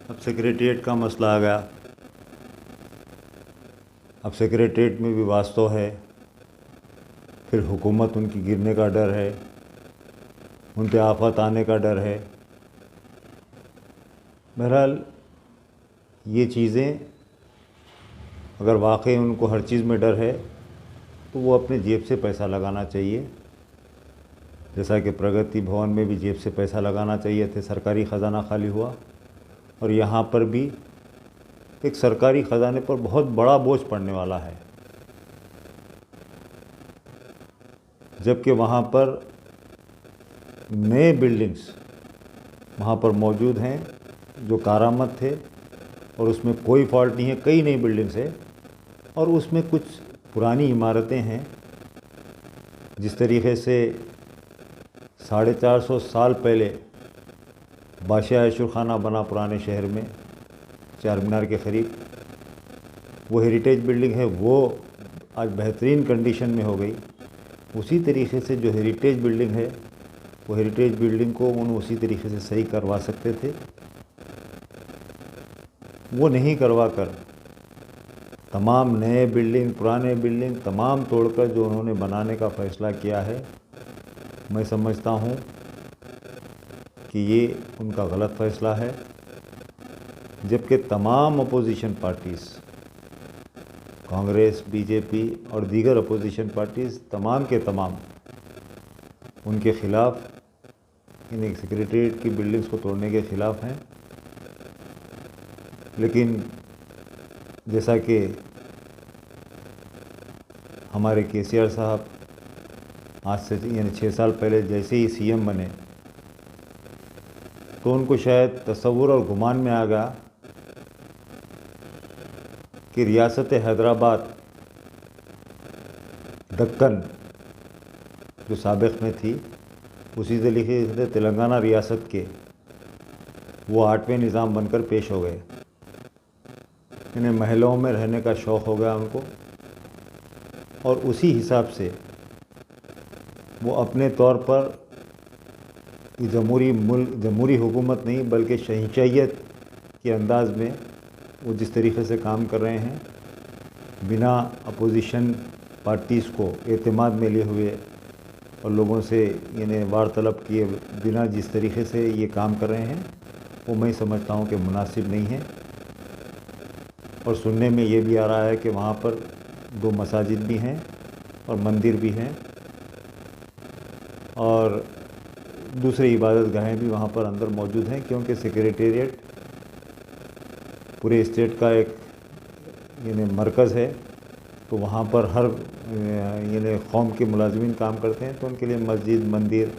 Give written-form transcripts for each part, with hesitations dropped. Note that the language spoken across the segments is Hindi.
अब सेक्रेटेरिएट का मसला आ गया। अब सेक्रेटेरिएट में भी वास्तव है, फिर हुकूमत उनकी गिरने का डर है, उन पे आफत आने का डर है। बहरहाल ये चीज़ें अगर वाकई उनको हर चीज़ में डर है तो वो अपने जेब से पैसा लगाना चाहिए, जैसा कि प्रगति भवन में भी जेब से पैसा लगाना चाहिए थे, सरकारी ख़जाना खाली हुआ। और यहाँ पर भी एक सरकारी ख़जाने पर बहुत बड़ा बोझ पड़ने वाला है, जबकि वहाँ पर नए बिल्डिंग्स वहाँ पर मौजूद हैं जो कारामद थे और उसमें कोई फॉल्ट नहीं है। कई नई बिल्डिंग्स है और उसमें कुछ पुरानी इमारतें हैं। जिस तरीके से 450 साल पहले बादशाह आशुर खाना बना पुराने शहर में चार मीनार के करीब, वो हेरिटेज बिल्डिंग है, वो आज बेहतरीन कंडीशन में हो गई। उसी तरीके से जो हेरिटेज बिल्डिंग है, वो हेरिटेज बिल्डिंग को उसी तरीके से सही करवा सकते थे। वो नहीं करवा कर तमाम नए बिल्डिंग, पुराने बिल्डिंग तमाम तोड़कर जो उन्होंने बनाने का फ़ैसला किया है, मैं समझता हूँ कि ये उनका गलत फ़ैसला है। जबकि तमाम अपोजिशन पार्टीज़, कांग्रेस, बीजेपी और दीगर अपोजिशन पार्टीज़ तमाम के तमाम उनके ख़िलाफ़, इन सेक्रेटेरिएट की बिल्डिंग्स को तोड़ने के ख़िलाफ़ हैं। लेकिन जैसा कि हमारे केसीआर साहब आज से यानी 6 साल पहले जैसे ही सीएम बने तो उनको शायद तसव्वुर और गुमान में आ गया कि रियासत हैदराबाद, दक्कन जो साबिक़ में थी, उसी तरीके से तेलंगाना रियासत के वो 8वें निज़ाम बनकर पेश हो गए। इन्हें महलों में रहने का शौक़ हो गया उनको और उसी हिसाब से वो अपने तौर पर जमहूरी हुकूमत नहीं बल्कि शहंशाहियत के अंदाज़ में वो जिस तरीके से काम कर रहे हैं, बिना अपोजिशन पार्टीज़ को एतमाद में लिए हुए और लोगों से यानी वार्तालाप किए बिना जिस तरीके से ये काम कर रहे हैं, वो मैं समझता हूँ कि मुनासिब नहीं है। और सुनने में ये भी आ रहा है कि वहाँ पर 2 मसाजिद भी हैं और मंदिर भी हैं और दूसरी इबादत गाहें भी वहाँ पर अंदर मौजूद हैं, क्योंकि सेक्रेटेरिएट पूरे स्टेट का एक यानी मरकज़ है। तो वहाँ पर हर यानी कौम के मुलाजिमीन काम करते हैं, तो उनके लिए मस्जिद, मंदिर,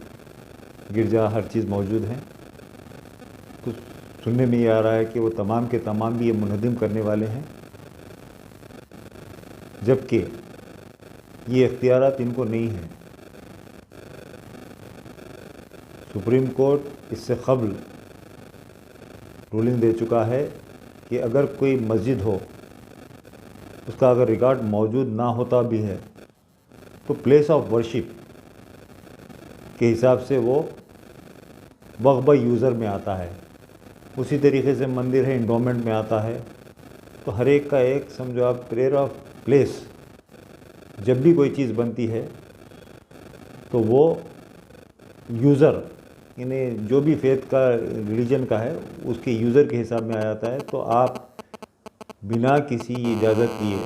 गिरजा हर चीज़ मौजूद हैं। तो सुनने में ये आ रहा है कि वो तमाम के तमाम भी ये मुनहदिम करने वाले हैं, जबकि ये इख्तियारात इनको नहीं है। सुप्रीम कोर्ट इससे क़ब्ल रूलिंग दे चुका है कि अगर कोई मस्जिद हो, उसका अगर रिकॉर्ड मौजूद ना होता भी है तो प्लेस ऑफ वर्शिप के हिसाब से वो वक्फ बाय यूज़र में आता है। उसी तरीके से मंदिर है, इंडोमेंट में आता है। तो हर एक का एक समझो आप प्रेयर ऑफ प्लेस, जब भी कोई चीज़ बनती है तो वो यूज़र यानी जो भी फेथ का, रिलीजन का है, उसके यूज़र के हिसाब में आ जाता है। तो आप बिना किसी इजाज़त लिए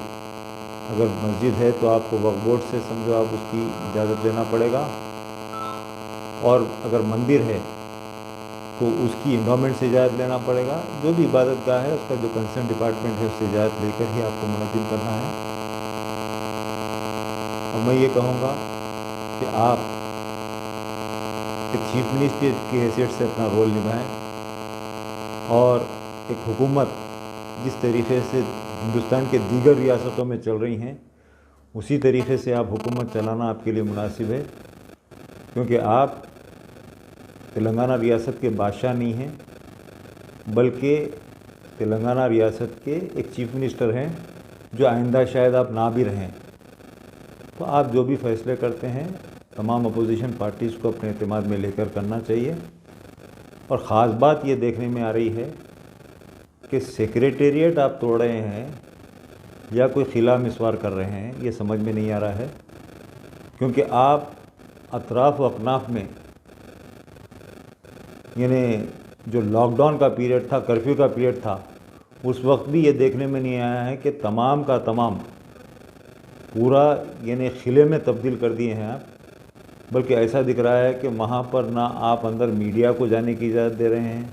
अगर मस्जिद है तो आपको वक्फ बोर्ड से समझो आप उसकी इजाज़त लेना पड़ेगा, और अगर मंदिर है तो उसकी इंडोमेंट से इजाज़त लेना पड़ेगा। जो भी इबादत गाह है उसका जो कंसर्न डिपार्टमेंट है उससे इजाज़त लेकर ही आपको मुनज़्ज़म करना है। और मैं ये कहूँगा कि आप एक चीफ मिनिस्टर की हैसियत से अपना रोल निभाएं और एक हुकूमत जिस तरीके से हिंदुस्तान के दीगर रियासतों में चल रही हैं, उसी तरीके से आप हुकूमत चलाना आपके लिए मुनासिब है। क्योंकि आप तेलंगाना रियासत के बादशाह नहीं हैं, बल्कि तेलंगाना रियासत के एक चीफ मिनिस्टर हैं, जो आइंदा शायद आप ना भी रहें। तो आप जो भी फैसले करते हैं तमाम अपोजिशन पार्टीज़ को अपने एतमाद में लेकर करना चाहिए। और ख़ास बात ये देखने में आ रही है कि सेक्रेटेरिएट आप तोड़ रहे हैं या कोई खिला मिसवार कर रहे हैं, ये समझ में नहीं आ रहा है। क्योंकि आप अतराफ़ व अकनाफ में, यानी जो लॉकडाउन का पीरियड था, कर्फ्यू का पीरियड था, उस वक्त भी ये देखने में नहीं आया है कि तमाम का तमाम पूरा यानी खिले में तब्दील कर दिए हैं आप। बल्कि ऐसा दिख रहा है कि वहाँ पर ना आप अंदर मीडिया को जाने की इजाज़त दे रहे हैं,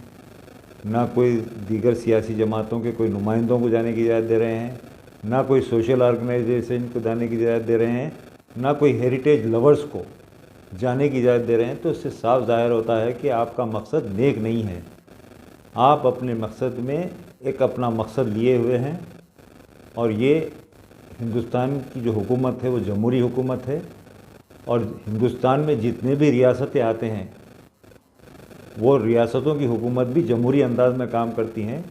ना कोई दीगर सियासी जमातों के कोई नुमाइंदों को जाने की इजाज़त दे रहे हैं, ना कोई सोशल ऑर्गेनाइजेशन को जाने की इजाज़त दे रहे हैं, ना कोई हेरिटेज लवर्स को जाने की इजाज़त दे रहे हैं। तो इससे साफ ज़ाहिर होता है कि आपका मकसद नेक नहीं है। आप अपने मकसद में एक अपना मकसद लिए हुए हैं, और ये हिंदुस्तान की जो हुकूमत है वो जमहूरी हुकूमत है, और हिंदुस्तान में जितने भी रियासतें आते हैं वो रियासतों की हुकूमत भी जमहूरी अंदाज में काम करती हैं।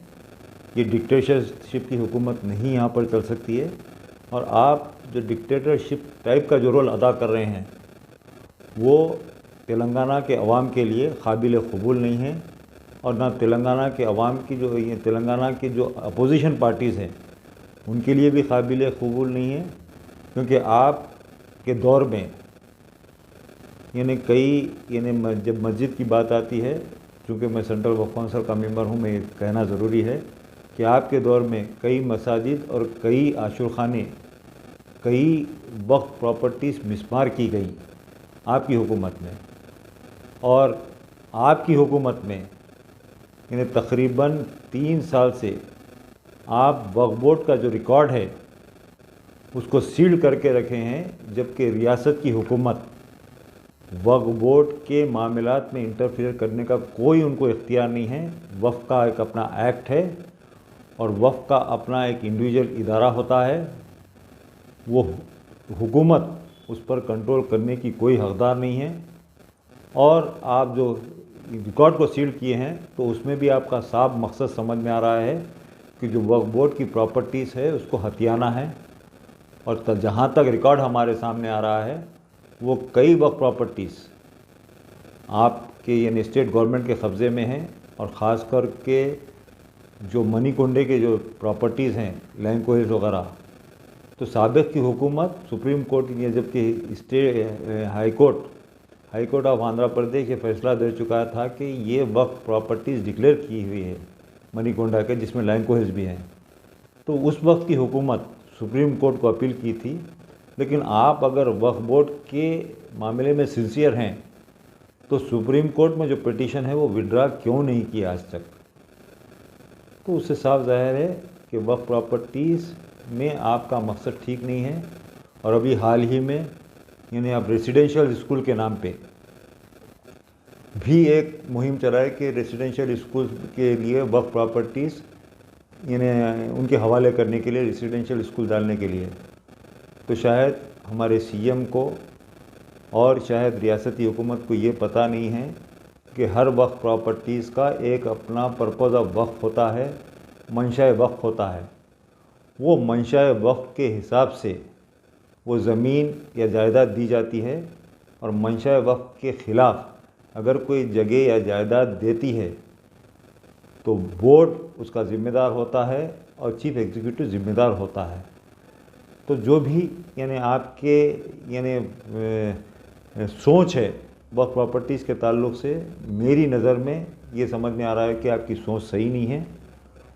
ये डिक्टेटरशिप की हुकूमत नहीं यहाँ पर चल सकती है। और आप जो डिक्टेटरशिप टाइप का जो रोल अदा कर रहे हैं वो तेलंगाना के अवाम के लिए काबिल कबूल नहीं है, और ना तेलंगाना के अवाम की जो ये तेलंगाना की जो अपोजिशन पार्टीज़ हैं उनके लिए भी काबिल कबूल नहीं है। क्योंकि आप के दौर में जब मस्जिद की बात आती है, चूँकि मैं सेंट्रल वक्फ काउंसिल का मेंबर हूँ, मैं ये कहना ज़रूरी है कि आपके दौर में कई मसाजिद और कई आशुरखाने, कई वक्फ प्रॉपर्टीज़ मिसमार की गई आपकी हुकूमत में। और आपकी हुकूमत में तकरीबन 3 साल से आप वक्फ बोर्ड का जो रिकॉर्ड है उसको सील करके रखे हैं, जबकि रियासत की हुकूमत वक्फ बोर्ड के मामलात में इंटरफेयर करने का कोई उनको इख्तियार नहीं है। वक्फ का एक अपना एक्ट है और वक्फ का अपना एक इंडिविजुअल इदारा होता है, वो हुकूमत उस पर कंट्रोल करने की कोई हकदार नहीं है। और आप जो रिकॉर्ड को सील किए हैं तो उसमें भी आपका साफ मकसद समझ में आ रहा है कि जो वक्फ बोर्ड की प्रॉपर्टीज़ है उसको हथियाना है। और जहाँ तक रिकॉर्ड हमारे सामने आ रहा है वो कई वक्फ प्रॉपर्टीज़ आपके यानी स्टेट गवर्नमेंट के कब्ज़े में हैं, और ख़ास कर के जो मनीकोंडे के जो प्रॉपर्टीज़ हैं, लैंको हिल्स वगैरह, तो साबिक़ की हुकूमत सुप्रीम कोर्ट या जबकि state high court of Andhra Pradesh ये फैसला दे चुका था कि ये वक्फ प्रॉपर्टीज़ डिक्लेयर की हुई है मनीकोंडा के, जिसमें लैंको हिल्स भी हैं। तो उस वक्त की हुकूमत सुप्रीम कोर्ट को अपील की थी। लेकिन आप अगर वक्फ बोर्ड के मामले में सिंसियर हैं तो सुप्रीम कोर्ट में जो पिटीशन है वो विड्रा क्यों नहीं किया आज तक? तो उससे साफ जाहिर है कि वक्फ प्रॉपर्टीज़ में आपका मकसद ठीक नहीं है। और अभी हाल ही में यानी आप रेसिडेंशियल स्कूल के नाम पे भी एक मुहिम चलाए कि रेसिडेंशियल स्कूल के लिए वक्फ प्रॉपर्टीज़ यानी उनके हवाले करने के लिए, रेसिडेंशियल स्कूल डालने के लिए। तो शायद हमारे सीएम को और शायद रियासती हुकूमत को ये पता नहीं है कि हर वक्फ प्रॉपर्टीज़ का एक अपना पर्पज़ ऑफ वक्फ होता है, मंशा वक्फ होता है। वो मंशा वक्फ के हिसाब से वो ज़मीन या जायदाद दी जाती है, और मंशा वक्फ के ख़िलाफ़ अगर कोई जगह या जायदाद देती है तो बोर्ड उसका ज़िम्मेदार होता है और चीफ़ एग्जीक्यूटिव ज़िम्मेदार होता है। तो जो भी यानी आपके यानी सोच है वक्फ प्रॉपर्टीज़ के ताल्लुक़ से, मेरी नज़र में ये समझ में आ रहा है कि आपकी सोच सही नहीं है,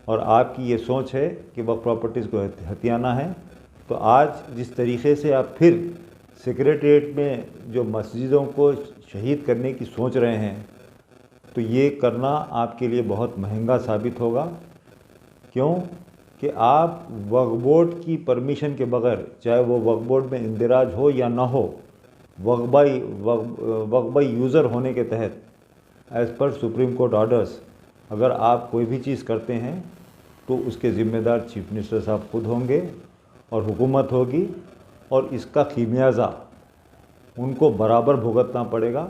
और आपकी ये सोच है कि वक्फ प्रॉपर्टीज़ को हथियाना है। तो आज जिस तरीक़े से आप फिर सेक्रेटरीट में जो मस्जिदों को शहीद करने की सोच रहे हैं, तो ये करना आपके लिए बहुत महंगा साबित होगा। क्यों कि आप वक्फ बोर्ड की परमिशन के बगैर, चाहे वो वक्फ बोर्ड में इंदिराज हो या ना हो, वक्फ बाई यूज़र होने के तहत as per supreme court orders अगर आप कोई भी चीज़ करते हैं तो उसके ज़िम्मेदार चीफ मिनिस्टर साहब खुद होंगे और हुकूमत होगी, और इसका खिमियाजा उनको बराबर भुगतना पड़ेगा।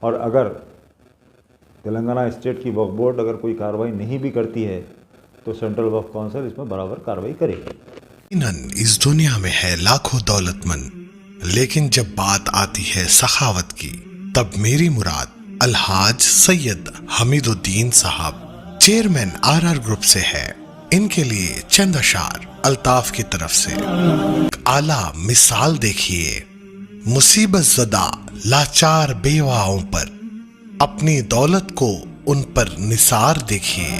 और अगर तेलंगाना स्टेट की वक्फ बोर्ड अगर कोई कार्रवाई नहीं भी करती है तो सेंट्रल वक्फ काउंसिल इसमें बराबर कार्रवाई करेगी। इस दुनिया में है लाखों दौलतमंद, लेकिन जब बात आती है सखावत की, तब मेरी मुराद अलहाज सैयद हमीदुद्दीन साहब चेयरमैन आरआर ग्रुप से है। इनके लिए चंद अशार अल्ताफ की तरफ से। आला मिसाल देखिए, मुसीबत ज़दा लाचार बेवाओं पर अपनी दौलत को उन पर निसार देखिए।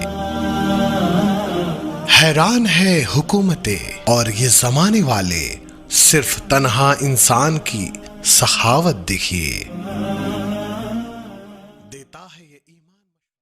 हैरान है हुकूमतें और ये जमाने वाले, सिर्फ तन्हा इंसान की सखावत देखिए।